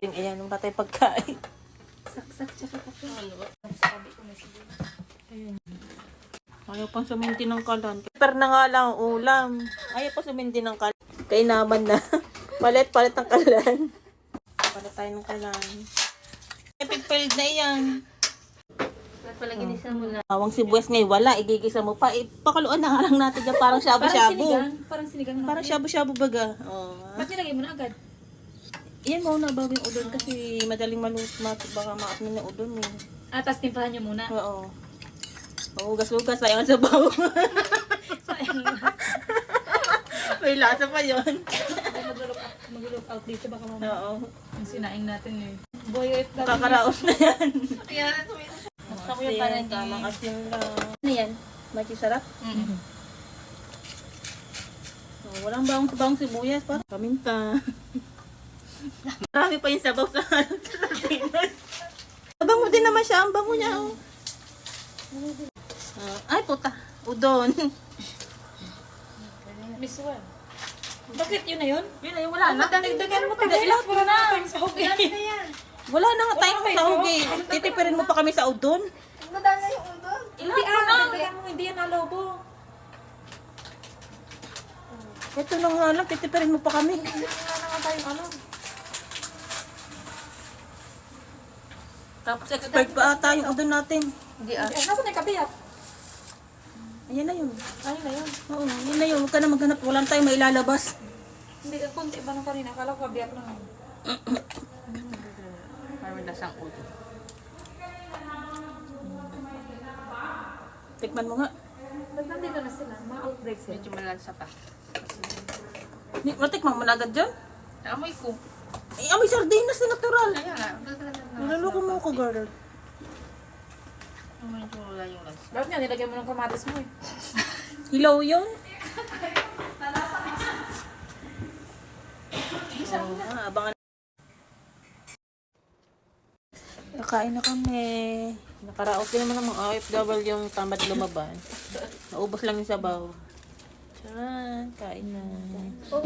Ayan, nung tatay pagkain. Saksak, tsaka kape. Ano ba? Sabi ko na sige. Ayan. Ayaw pang suminti ng kalan. Per na nga lang ang ulam. Ayaw pa suminti ng kalan. Kainaman na. Palit-palit ang kalan. Palit tayo ng kalan. Pigpild na yan. Dapat pala ginisa mo na. Awang sibuyas ngayon, wala. Igigisa mo pa. Pakaluan na nga lang natin dyan. Parang shabu-shabu. Parang sinigang. Parang shabu-shabu baga. Oh. Ba't nilagay mo na agad? Yan mo na bago yung udon kasi madaling malusmat. Baka maatmin na udon eh. Tapos timpahan nyo muna. Oo. Ugas-ugas. Sayang ang sabaw. Sayang. May lasa pa yun. Mag-look out dito baka mamaya. Oo. Ang sinaing natin eh. Boy, Kakaraos na yan. Kaya gusto ko yung parang Tamang asin lang. Ano yan? Machi sarap? Oh, walang bawang sibuyas pa. Paminta. Marami pa yung sabaw sa sardinas. Bango din naman siya. Ang bango niya. Oh. Ay, puta. Udon. Miss Juan. Bakit yun na yun? Yun na yun. Wala na. Dagdagan mo tayo. Lahat wala na. Okay. Wala na nga tayong sahog eh. Titipirin mo pa kami sa udon. Nadala yung udon. Hindi dagdagan mo. Hindi yan nalobo. Ito na nga lang. Titipirin mo pa kami. Wala na nga tayong ano. Tapos expert pa ata yung udon natin. Hindi ah. Nasaan yung kabiyak? Ayan na yun. Ayun na yun. Oo, yun na yun. Huwag ka na maghanap. Walang tayong mailalabas. Hindi, konti ba nung kanina? Akala ko kabiyak lang. Parang lasang udon. Tikman mo nga. Ba't nandito na sila? Mga outbreak sila. Medyo malansa pa. Matikman mo na agad dyan. Amoy ko. Eh, amoy sardinas na natural. Kaya nga. Naluloko mo ako, girl. Medyo wala yung lansa. Bakit nga nilagyan mo ng kamatis mo eh? Hilaw yun. Abangan. Nakain na kami. Nakaraos din naman ng mga OFW yung tamad lumabas. Naubos lang yung sabaw. Tara, kain na. Oh,